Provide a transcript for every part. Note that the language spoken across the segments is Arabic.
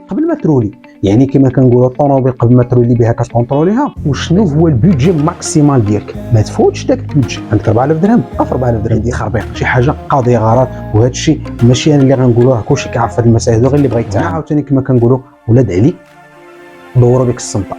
قبل ما ترولي، يعني كما كنقولوا الطوموبيل قبل ما ترولي بها كتكونتروليها، وشنو هو البيدجي ماكسيمال ديالك. ما تفوتش داك البيدجي. عندك 4000 درهم، 4000 درهم ديال خربيق، شي حاجه قاضيه غرض. وهذا الشيء ماشي انا اللي غنقولوه، كلشي كيعرف هذه المسائل هذو، غير اللي بغى يتعلم. عاوتاني كما كنقولوا ولاد علي دوروا بك السلطه.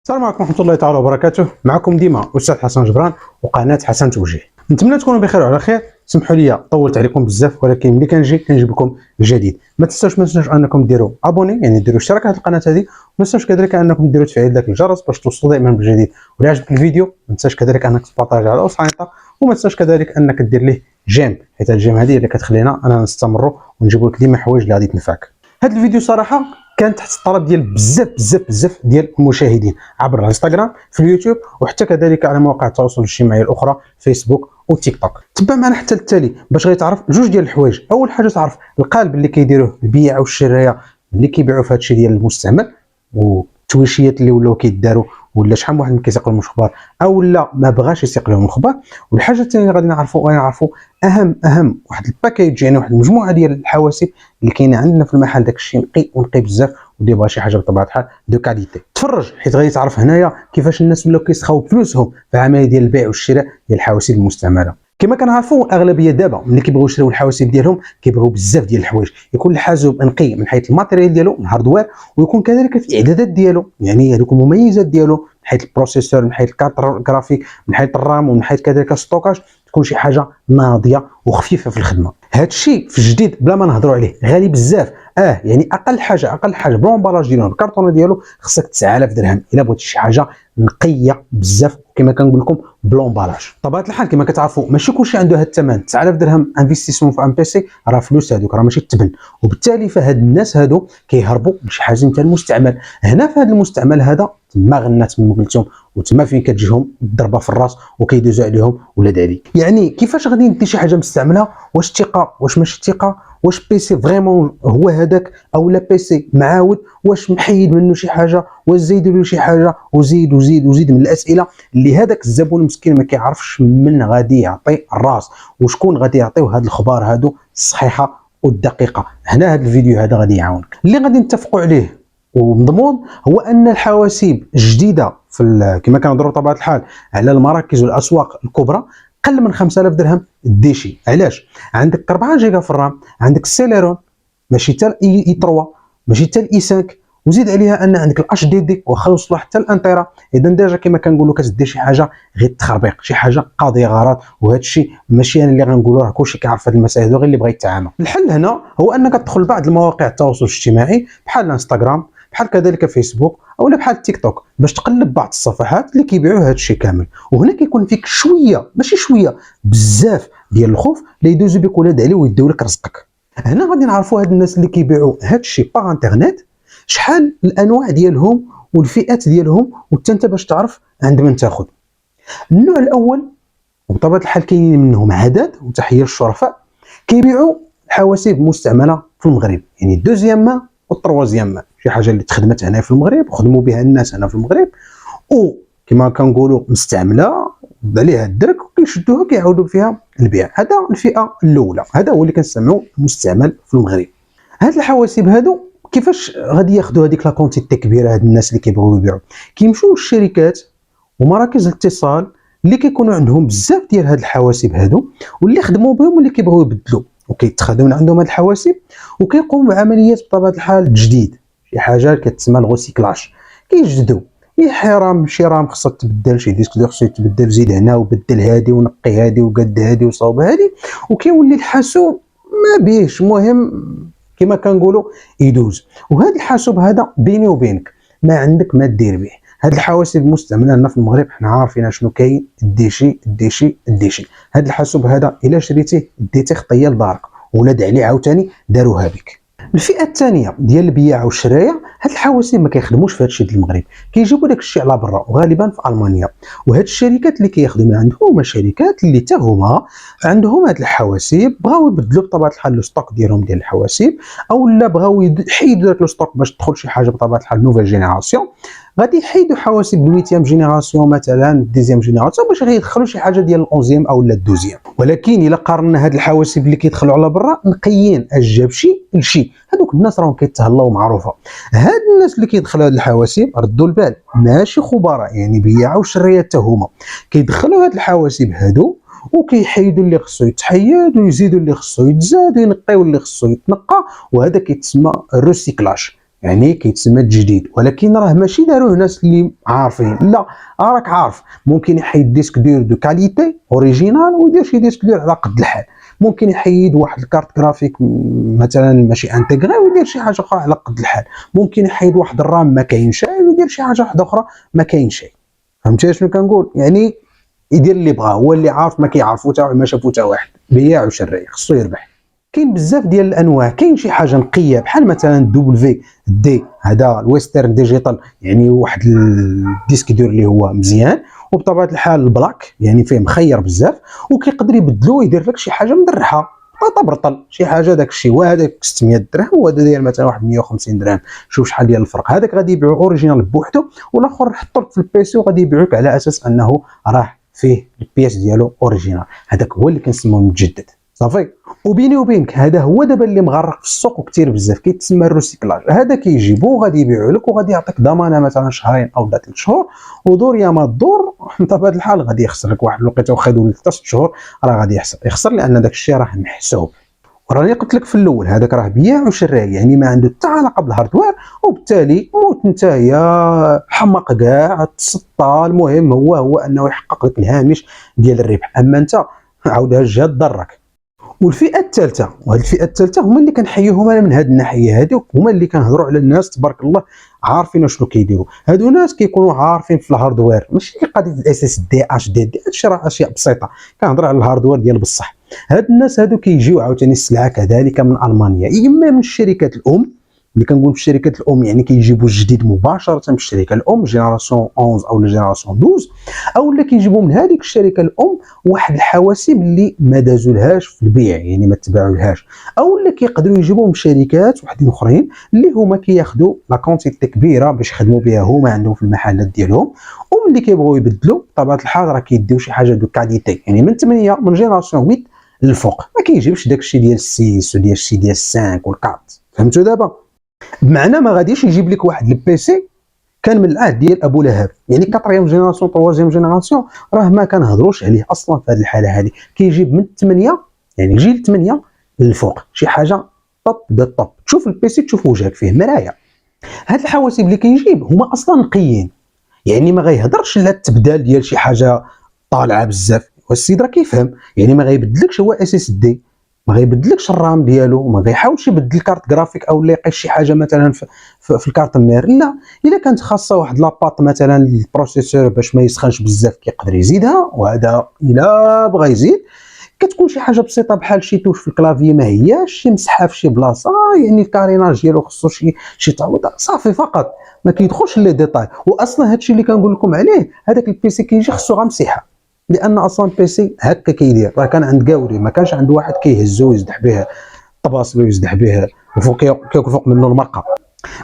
السلام عليكم ورحمه الله تعالى وبركاته. معكم ديما استاذ حسن جبران وقناه حسن توجيه. نتمنى تكونوا بخير وعلى خير. سمحوا لي طولت عليكم بزاف، ولكن ملي كنجيب لكم الجديد. ما تنساوش انكم ديروا ابوني، يعني ديروا اشتراك هذه القناه هذه. وما تنساوش كذلك انكم ديروا تفعيل ذاك الجرس باش توصلوا دائما بالجديد. ولا عجبك الفيديو ما تنساش كذلك انك تبارطاجي على وسائطه، وما تنساش كذلك انك دير ليه جيم، حيت الجيم هذه اللي كتخلينا انا نستمروا ونجيب لك ديما حوايج اللي غادي تنفعك. هذا الفيديو صراحه كان تحت الطلب ديال بزاف ديال المشاهدين عبر الانستغرام، في اليوتيوب، وحتى كذلك على مواقع التواصل الاجتماعي الاخرى فيسبوك وتيك توك. تبع معنا حتى للتالي باش غيتعرف جوج ديال الحوايج. اول حاجه تعرف القالب اللي كيديروه البيع والشرايه اللي كيبيعوا في هذا الشيء ديال المستعمل، والتويشيات اللي ولاو كيداروا، ولا شحال من واحد كيسيق لهم الخبار او لا ما بغاش يسيق لهم الخبار. والحاجه الثانيه غادي نعرفوا اهم واحد الباكيج، يعني واحد المجموعه ديال الحواسيب اللي كاينه عندنا في المحل. داك الشيء نقي بزاف، ودي بغا شي حاجه بطبيعه الحال دو كاليتي. تفرج حيت غادي تعرف هنايا كيفاش الناس ولاو كيسخاو فلوسهم في عمليه ديال البيع والشراء ديال الحواسيب المستعمله. كما كنعرفوا الاغلبيه دابا ملي كيبغيو يشريو الحواسيب ديالهم كيبغيو بزاف ديال الحوايج، يكون الحاسوب نقي من حيث الماتيريال ديالو، الهاردوير، ويكون كذلك في الاعدادات ديالو، يعني هذوك المميزات ديالو من حيث البروسيسور، من حيث الكارت جرافيك، من حيث الرام، ومن حيث كذلك الستوكاج، تكون شي حاجه ناضيه وخفيفه في الخدمه. هذا الشيء في الجديد بلا ما نهضروا عليه غالي بزاف. يعني اقل حاجه بالامبالاج ديالو الكرتونه ديالو خصك 9000 درهم الا بغيتي شي حاجه نقيه بزاف. كما كنقول لكم بلومبالاج. طبيعه الحال كما كتعرفوا ماشي كلشي عنده هذا الثمن. 9000 درهم انفستيسمون في ان بيسي راه فلوس، هذوك راه ماشي التبن. وبالتالي فهاد الناس هادو كيهربوا لشي حاجه نتاع المستعمل. هنا في هذا المستعمل هذا تما غنات تما قلتهم، وتما فين كتجيهم الضربه في الراس وكيدوزوا عليهم ولاد علي. يعني كيفاش غادي ندي شي حاجه مستعمله؟ واش ثقه؟ واش ماشي ثقه؟ واش بيسي فريمون هو هذاك او لا بيسي معاود؟ واش محيد منه شي حاجه؟ واش زيدوا له شي حاجه؟ وزيد من الاسئله اللي هذاك الزبون المسكين ما كيعرفش من غادي يعطي الراس، وشكون غادي يعطيو هاد الخبار هادو الصحيحه والدقيقه. هنا هذا الفيديو هذا غادي يعاونك. اللي غادي نتفقوا عليه ومضمون هو ان الحواسيب الجديده كما كنهضروا بطبيعه الحال على المراكز والاسواق الكبرى قل من 5000 درهم ديشي. علاش؟ عندك 4 جيجا في الرام، عندك السيليرون، ماشي حتى اي 3، ماشي حتى الاي 5، وزيد عليها ان عندك الاتش دي دي، واخا وصلوا حتى الانتيرا. اذا ديجا كما كنقولوا كتدي شي حاجه غير التخربيق، شي حاجه قاضيه غرض. وهذا الشيء ماشي انا اللي غنقولوه، راه كلشي كيعرف هذه المسائل هذو، غير اللي بغى يتعامل. الحل هنا هو انك تدخل لبعض المواقع التواصل الاجتماعي بحال الانستغرام، بحال كذلك فيسبوك، او بحال التيك توك، باش تقلب بعض الصفحات اللي كيبيعوا هذا الشيء كامل. وهنا كيكون فيك شويه، ماشي شويه، بزاف ديال الخوف اللي يدوزوا بك ولاد علي ويديو لك رزقك. هنا غادي نعرفوا هاد الناس اللي كيبيعوا هذا الشيء باغ انترنيت شحال الانواع ديالهم والفئات ديالهم، وحتى انت باش تعرف عند من تاخذ. النوع الاول وبطبيعه الحال كاينين منهم عدد، وتحيه للشرفاء، كيبيعوا حواسيب مستعمله في المغرب، يعني دوزيام مان والتروازيام مان، شي حاجه اللي تخدمت هنا في المغرب وخدموا بها الناس هنا في المغرب، وكما كنقولوا مستعمله عليها الدرك وكيشدوها كيعاودوا فيها البيع. هذا الفئه الاولى، هذا هو اللي كنسميوه مستعمل في المغرب. هاد الحواسيب هادو كيفاش غادي ياخذوا هذيك لا كونتيتي كبيره؟ هاد الناس اللي كيبغيو يبيعوا كيمشيو للشركات ومراكز الاتصال اللي كيكونوا عندهم بزاف ديال هاد الحواسيب هادو، واللي خدموا بهم واللي كيبغيو يبدلوا، وكيتخذوا من عندهم هاد الحواسيب وكيقوموا بعمليات بطبيعه الحال تجديد، شي حاجه كتسمى الغوسيكلاج. كيجددوا شي رام خصها تبدل، شي ديسك دور خصو يتبدل، زيد هنا وبدل هادي ونقي هادي وقد هادي وصاوب هادي، وكيولي الحاسوب ما بيهش. المهم كما كنقولوا يدوز. وهذا الحاسوب هذا بيني وبينك ما عندك ما دير به. هاد الحواسيب المستعمله لنا في المغرب حنا عارفين شنو كاين، الديشي. هاد الحاسوب هذا الا شريتيه ديتيه خطيه لدارك، ولاد عليه عاوتاني داروها بك. الفئه الثانيه ديال البيع والشرايه، هاد الحواسيب ما كيخدموش في هاد الشيء ديال المغرب، كيجيبوا داك الشيء على برا وغالبا في المانيا. وهاد الشركات اللي كياخذوا من عندهم هما شركات اللي حتى هما عندهم هاد الحواسيب، بغاو يبدلوا بطبيعه الحال لو ستوك ديالهم ديال الحواسيب، او لا بغاو يحيدوا داك لو ستوك باش تدخل شي حاجه بطبيعه الحال نوفيل جينيراسيون. غادي يحيدوا حواسيب الويتيام جينيراسيون مثلا الديزيام جينيراسيون باش غيدخلوا شي حاجه ديال الاونزيام او الدوزيام. ولكن الا قارنا هاد الحواسيب اللي كيدخلوا على برا نقيين اش جاب شي لشي، هذوك الناس راهم كيتهلاو معروفه. هاد الناس اللي كيدخلوا هاد الحواسيب ردوا البال ماشي خبراء يعني بياعوا الشريات حتى هما، كيدخلوا هاد الحواسيب هادو وكيحيدوا اللي خصو يتحيد ويزيدوا اللي خصو يتزاد وينقيو اللي خصو يتنقى، وهذا كيتسمى الريسيكلاج يعني كيتسمى تجديد. ولكن راه ماشي داروه ناس اللي عارفين، لا راك عارف ممكن يحيد ديسك دور دو كاليتي اوريجينال ويدير شي ديسك دور على قد الحال، ممكن يحيد واحد الكارت جرافيك مثلا ماشي انتغري ويدير شي حاجه اخرى على قد الحال، ممكن يحيد واحد الرام ما كاينش ويدير شي حاجه واحده اخرى ما كاينش. فهمتي شنو كنقول؟ يعني يدير اللي بغاه، هو اللي عارف ما كيعرفو حتى ما شافو حتى واحد، بياع وشري خصو يربح. كاين بزاف ديال الانواع، كاين شي حاجه نقيه بحال مثلا دبليو دي، هذا الويسترن ديجيتال يعني واحد الديسك دور اللي هو مزيان وبطبيعه الحال البلاك يعني فيه مخير بزاف، وكيقدر يبدلو ويدير لك شي حاجه مدرحه برطل شي حاجه داك الشيء، وهذاك 600 درهم وهذا داير مثلا واحد 150 درهم. شوف شحال ديال الفرق، هذاك غادي يبيعو اوريجينال بوحدو والاخر نحطو لك في البيسي وغادي يبيعوك على اساس انه راه فيه البياس ديالو اوريجينال، هذاك هو اللي كنسموه متجدد صافي. وبيني وبينك هذا هو دابا اللي مغرق في السوق وكثير بزاف كيتسمى الريسيكلاج. هذا كيجيبوه وغادي يبيعوا لك وغادي يعطيك ضمانه مثلا شهرين او 3 شهور، ودور يا ما دور بطبيعه الحال غادي يخسرك واحد الوقيته، واخا يدوز 3 شهور راه غادي يخسر لان داك الشيء راه محسوب. وراني قلت لك في الاول هذاك راه بياع وشراي يعني ما عنده حتى علاقه بالهاردوير، وبالتالي موت نتايا حمق كاع تسطى، المهم هو انه يحقق لك الهامش ديال الربح، اما انت عاودها الجهه ضرك. والفئه الثالثه، وهذه الفئه الثالثه هما اللي كنحيوهم انا من هذه الناحيه هذه، هما اللي كنهضروا على الناس تبارك الله عارفين شنو كيديروا. هادو ناس كيكونوا عارفين في الهاردوير، ماشي قضيه الاس اس دي اش دي دي، هادشي راه اشياء بسيطه، كنهضر على الهاردوير ديال بصح. هاد الناس هادو كيجيو عاوتاني السلعه كذلك من المانيا، اما من الشركات الام اللي كنقول في الشركات الام يعني كيجيبوا الجديد مباشره من الشركه الام جينيراسيون 11 او جينيراسيون 12، او لا كيجيبوا من هذيك الشركه الام واحد الحواسيب اللي ما دازولهاش في البيع يعني ما تباعولهاش، او لا كيقدروا يجيبوا من شركات وحدين اخرين اللي هما كياخذوا لا كونتيتي كبيره باش يخدموا بها هما عندهم في المحلات ديالهم، وملي كيبغوا يبدلوا بطبيعه الحال راه كيديو شي حاجه دو كاليتي يعني من 8 من جينيراسيون 8 للفوق، ما كيجيبش داكشي ديال 6 وديال الشي ديال 5 و4. فهمتوا دابا؟ بمعنى ما غاديش يجيب لك واحد البيسي كان من العهد ديال ابو لهب يعني 4 جينيراسيون 3 جينيراسيون، راه ما كنهضروش عليه اصلا في هذه الحاله هذه، كيجيب من 8 يعني جيل 8 للفوق، شي حاجه طوب دو طوب. تشوف البيسي تشوف وجهك فيه مرايه. هاد الحواسيب اللي كيجيب هما اصلا نقيين يعني ما غيهضرش لا التبدال ديال شي حاجه طالعه بزاف، والسيد راه كيفهم يعني ما غيبدلكش هو اس اس دي، ما غيبدلكش الرام ديالو، ما غيحاولش يبدل الكارت جرافيك او لا يقيس شي حاجه مثلا في الكارت مير، لا الا كانت خاصه واحد لاباط مثلا البروسيسور باش ما يسخنش بزاف كيقدر يزيدها، وهذا الا بغى يزيد كتكون شي حاجه بسيطه بحال شي توش في الكلافي ما هياش شي مسحه في شي بلاصه يعني الكاريناج ديالو خصو شي تعويض صافي فقط، ما كيدخلش لي ديتاي. واصلا هادشي اللي كنقول لكم عليه هذاك البيسي كيجي خصو غير مسيحه، لان اصلا البيسي هكا كيدير، راه كان عند كاوري ما كانش عند واحد كيهزو ويزدح به الطباصل ويزدح به وفوق كياكل فوق منه المرقه.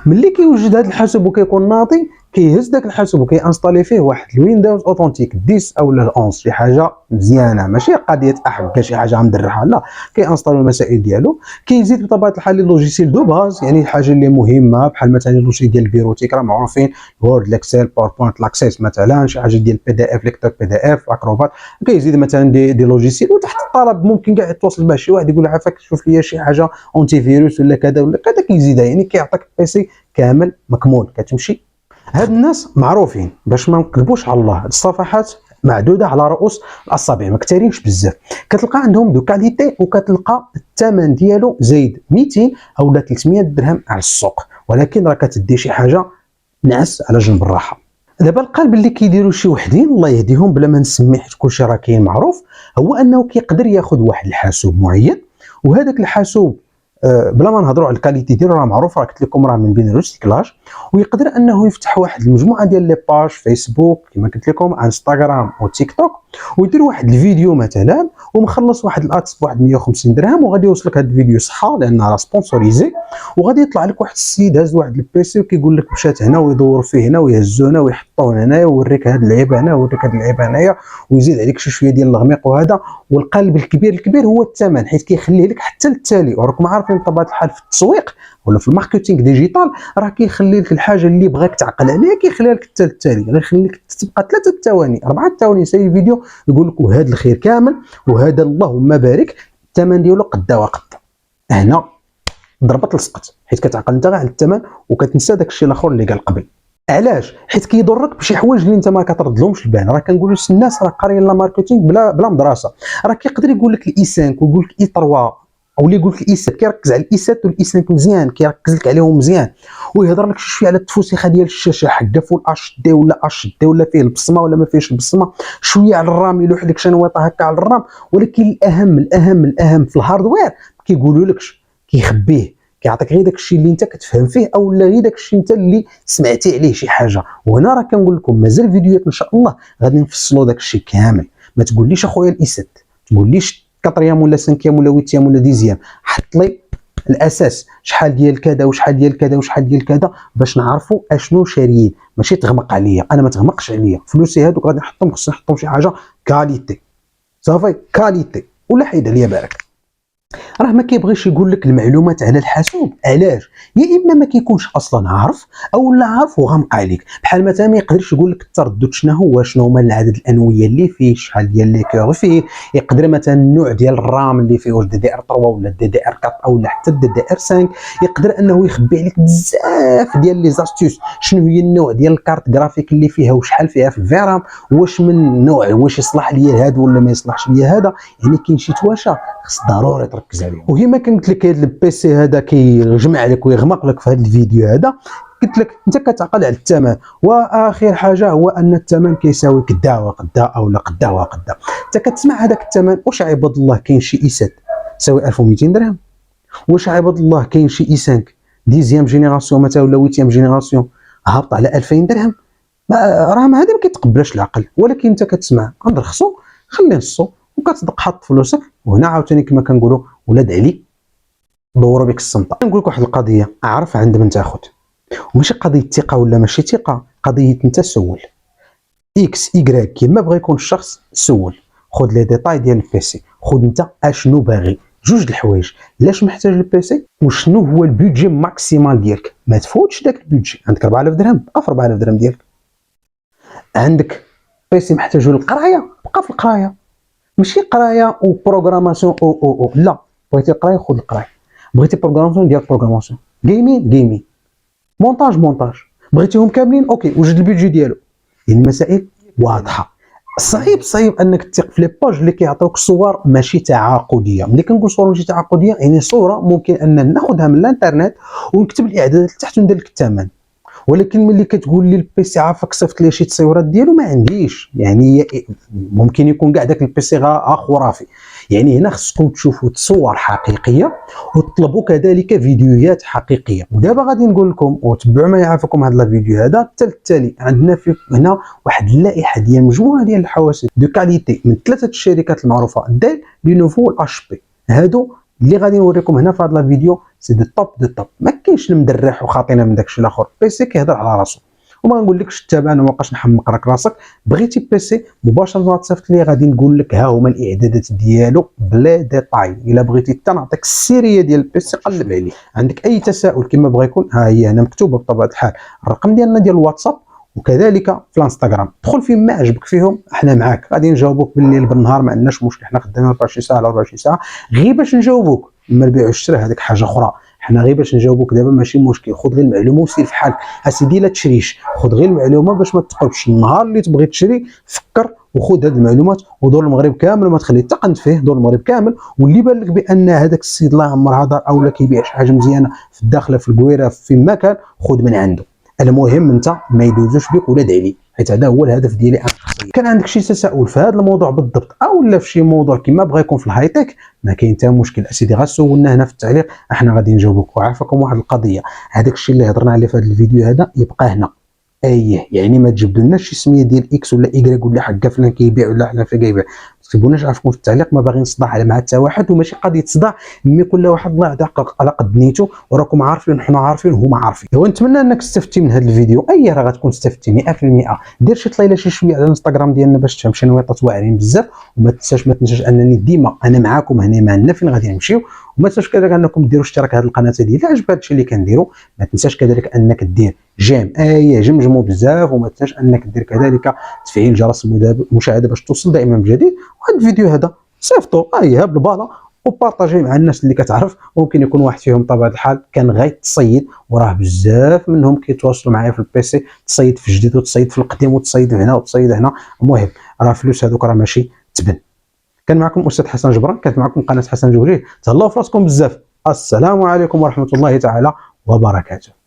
ملي كيوجد هذا الحاسوب وكيكون ناضي كيهز داك الحاسوب وكيانستالي فيه واحد الويندوز اوثنتيك 10 او 11 شي حاجه مزيانه، ماشي قضيه احب شي حاجه مدرحه، لا كيانستالي المسائل ديالو، كيزيد بطبيعه الحال لي لوجيسيال دو باز يعني الحاجه اللي مهمه بحال مثلا لوجيسيال ديال البيروتيك راه معروفين، وورد الاكسل باوربوينت لاكسيس مثلا، شي حاجه ديال بي دي اف ليكتور بي دي اف اكروبات، كيزيد مثلا دي لوجيسيال، وتحت الطلب ممكن كاع يتواصل مع شي واحد يقول له عافاك شوف لي شي حاجه اونتي فيروس ولا كذا ولا كذا، كيزيدها يعني كيعطيك البيسي كامل مكمول كتمشي. هاد الناس معروفين باش ما نكذبوش على الله، الصفحات معدوده على رؤوس الاصابع ما كثيرينش بزاف، كتلقى عندهم دو كاليتي وكتلقى الثمن ديالو زايد 200 او 300 درهم على السوق، ولكن راه كتدي شي حاجه نعس على جنب الراحه. دابا القلب اللي كيديروا شي وحدين الله يهديهم بلا ما نسمي حيت كلشي راه كاين معروف، هو انه كيقدر ياخذ واحد الحاسوب معين، وهذاك الحاسوب بلا ما نهضروا على الكاليتي ديالو راه معروف، راه قلت لكم راه من بين الريسيكلاج، ويقدر انه يفتح واحد المجموعه ديال لي باج فيسبوك كما قلت لكم، انستغرام وتيك توك، ويدير واحد الفيديو مثلا ومخلص واحد الادس بواحد 150 درهم، وغادي يوصلك هذا الفيديو صحه لانه راه سبونسوريزي، وغادي يطلع لك واحد السيد هاز واحد البيسي وكيقول لك مشات هنا ويدور فيه هنا ويهزو هنا ويحطوه هنايا ويوريك هاد اللعيبه هنا ويوريك هاد اللعيبه هنايا، ويزيد عليك شي شويه ديال الغميق وهذا. والقلب الكبير هو الثمن، حيت كيخليه لك حتى للتالي. وراكم عارفين بطبيعه الحال في التسويق ولا في الماركتينغ ديجيتال راه كيخلي لك الحاجه اللي بغاك تعقل عليها كيخليها لك حتى للتالي، غيخليك تبقى 3 ثواني 4 ثواني ساي الفيديو يقول لك وهذا الخير كامل وهذا اللهم بارك الثمن ديالو قدا وقدا. هنا ضربت السقط، حيت كتعقل انت غير على الثمن وكتنسى داك الشيء الاخر اللي قال قبل. علاش؟ حيت كيضرك بشي حوايج اللي انت ما كتردلهمش البال. راه كنقول الناس راه قاريين لا ماركتينغ بلا مدرسه، راه كيقدر يقول لك الاي 5 ويقول لك اي 3 او اللي يقول لك الاي 7 كيركز على الاي 7 والاي 5 مزيان، كيركز لك عليهم مزيان، ويهضر لك شي شويه على التفوسيخه ديال الشاشه حقا فول اش دي ولا اش دي ولا فيه البصمه ولا ما فيهش البصمه، شويه على الرام يلوح لك شنويطه هكا على الرام. ولكن الاهم في الهاردوير كيقولوا لكش، كيخبيه، كيعطيك غير داكشي اللي انت كتفهم فيه او لا غير داكشي انت اللي سمعتي عليه شي حاجه. وهنا راه كنقول لكم مازال فيديوهات ان شاء الله غادي نفصلوا داكشي كامل. ما تقوليش اخويا الاي 7، تقوليش 4 ولا 5 ولا 8 ولا 10، حط لي الاساس شحال ديال كذا وشحال ديال كذا وشحال ديال كذا باش نعرفوا اشنو شاريين. ماشي تغمق عليا، انا ما تغمقش عليا، فلوسي هادوك غادي نحطهم، خصني نحطهم شي حاجه كاليتي صافي كاليتي ولا حيد عليا بالك. راه ما كيبغيش يقول لك المعلومات على الحاسوب. علاش؟ يا اما ما كيكونش اصلا عارف او لا عارف وغامق عليك. بحال مثلا ما يقدرش يقول لك التردد شنو هما العدد الانويه اللي فيه، شحال ديال لي كور فيه، يقدر مثلا النوع ديال الرام اللي فيه، واش دي دي ار 3 ولا دي دي ار 4 او حتى دي دي ار 5. يقدر انه يخبي عليك بزاف ديال لي زاستوس، شنو هي النوع ديال الكارت جرافيك اللي فيها وشحال فيها في الفيرام، واش من نوع، واش يصلح ليا هذا ولا ما يصلحش ليا هذا. يعني كاين شي تواشا خص ضروري تركز عليهم. وكما قلت لك هذا البيسي هذا كيجمع لك ويغمق لك في هذا الفيديو هذا، قلت لك انت كتعقل على الثمن. واخر حاجه هو ان الثمن كيساوي كدا وقدا او لا قدا وقدا. انت كتسمع هذاك الثمن، واش عباد الله كاين شي اي 7 تساوي 1200 درهم؟ واش عباد الله كاين شي اي 5 10 جينيراسيون مثلا ولا 8 جينيراسيون هابط على 2000 درهم؟ راه هذا ما كيتقبلش العقل. ولكن انت كتسمع غنرخصو خلي نصو وكتصدق حط فلوسك. وهنا عاوتاني كما كنقولوا ولاد علي دوروا بك السمطه. نقول لك واحد القضيه، اعرف عند من تاخذ، وماشي قضيه ثقه ولا ماشي ثقه، قضيه انت سول اكس ايكغيك كيما بغى يكون الشخص. سول، خذ لي ديتاي ديال البيسي، خذ انت اشنو باغي. جوج د الحوايج، علاش محتاج البيسي وشنو هو البيدجي ماكسيمال ديالك. ما تفوتش داك البيدجي. عندك 4000 درهم بقى في 4000 درهم ديالك. عندك بيسي محتاجو للقرايه بقى في القرايه، ماشي قرايه وبروغراماسيون او لا. بغيتي القرايه خذ القرايه، بغيتي بروغراماسيون ديال بروغراماسيون، جيمين مونتاج بغيتيهم كاملين اوكي. وجد البيدجي ديالو. يعني المسائل واضحه. صعيب انك تثق في لي باج اللي كيعطيوك صور ماشي تعاقديه. ملي كنقول صور ماشي تعاقديه يعني صوره ممكن ان ناخذها من الانترنت ونكتب الاعدادات لتحت وندير لك الثمن. ولكن ملي كتقول لي البيسي عافاك صيفط لي شي تصويرات ديالو ما عنديش، يعني ممكن يكون كاع داك البيسي غا خرافي. يعني هنا خصكم تشوفوا تصور حقيقيه وتطلبوا كذلك فيديوهات حقيقيه. ودابا غادي نقول لكم وتبعوا معايا عافاكم هذا الفيديو هذا حتى التالي. عندنا في هنا واحد اللائحه ديال مجموعه ديال الحواسيب دو كاليتي من 3 الشركات المعروفه، ديل، لينوفو والاش بي. هادو اللي غادي نوريكم هنا في هذا الفيديو سي دو توب. ما كاينش المدرح وخاطينا من داكشي الاخر. بيسي كيهضر على راسو وما نقولكش تابع، انا ما بقاش نحمق راك راسك. بغيتي بيسي مباشره تصيفط لي، غادي نقول لك ها هما الاعدادات ديالو بلا ديتاي. الا بغيتي حتى نعطيك السيريه ديال البيسي قلب عليه. عندك اي تساؤل كما بغى يكون ها هي هنا مكتوبه بطبيعه الحال الرقم ديالنا ديال الواتساب، وكذلك في الانستغرام. دخل فين ما عجبك فيهم، احنا معاك غادي نجاوبوك بالليل بالنهار، ما عندناش مشكل. حنا خدامين 24 ساعه على 24 ساعه غير باش نجاوبوك. اما البيع والشراء هذيك حاجه اخرى، حنا غير باش نجاوبوك دابا ماشي مشكل. خذ غير المعلومه وسير في حالك اسيدي، لا تشريش. خذ غير المعلومه باش ما تقلبش. النهار اللي تبغي تشري فكر وخذ هذه المعلومات ودور المغرب كامل وما تخلي تقند فيه. دور المغرب كامل واللي بان لك بان هذاك السيد الله يعمر هذا او لا كيبيع شي حاجه مزيانه في الداخله في الكويره في مكان، خذ من عنده. المهم انت ما يدوزوش بك ولاد علي، حيت هذا هو الهدف ديالي انا شخصيا. كان عندك شي تساؤل في هذا الموضوع بالضبط او لا في شي موضوع كما بغى يكون في الهايتك، ما كاين حتى مشكل اسيدي، غسولنا هنا في التعليق احنا غادي نجاوبك. وعافاكم واحد القضيه، هذاك الشيء اللي هضرنا عليه في هذا الفيديو هذا يبقى هنا، يعني ما تجبدولناش شي سميه ديال اكس ولا ايكغيك ولا حكا فلان كيبيع ولا حنا فين كيبيع، تكتبوناش عافاكم في التعليق، ما باغي نصدع مع حتى واحد، وماشي قضيه صداع، مي كل واحد الله يعطيك على قد نيته، وراكم عارفين حنا عارفين وهما عارفين. ونتمنى انك استفدتي من هذا الفيديو، راه غتكون استفدتي 100%. دير شي طليله شي شويه على الانستغرام ديالنا باش تفهم شي نويطات واعرين بزاف، وما تنساش انني ديما انا معاكم هنا، ما عندنا فين غادي نمشيو. وما تنساوش كذلك انكم ديروا اشتراك هذه القناه ديالي الا عجبك هذا الشيء اللي كنديروا. ما تنساش كذلك انك دير جيم جمجموا بزاف، وما تنساش انك دير كذلك تفعيل جرس المشاهده باش توصل دائما بجديد. وهذا الفيديو هذا صيفطو بالبالا وبارطاجيه مع الناس اللي كتعرف، ممكن يكون واحد فيهم بطبيعه الحال كان غاية تصيد، وراه بزاف منهم كيتواصلوا معايا في البيسي، تصيد في جديد وتصيد في القديم وتصيد هنا وتصيد هنا. المهم راه فلوس هذوك راه ماشي تبن. كان معكم استاذ حسن جبران، كانت معكم قناه حسن جوجيه. تهلاو في راسكم بزاف. السلام عليكم ورحمه الله تعالى وبركاته.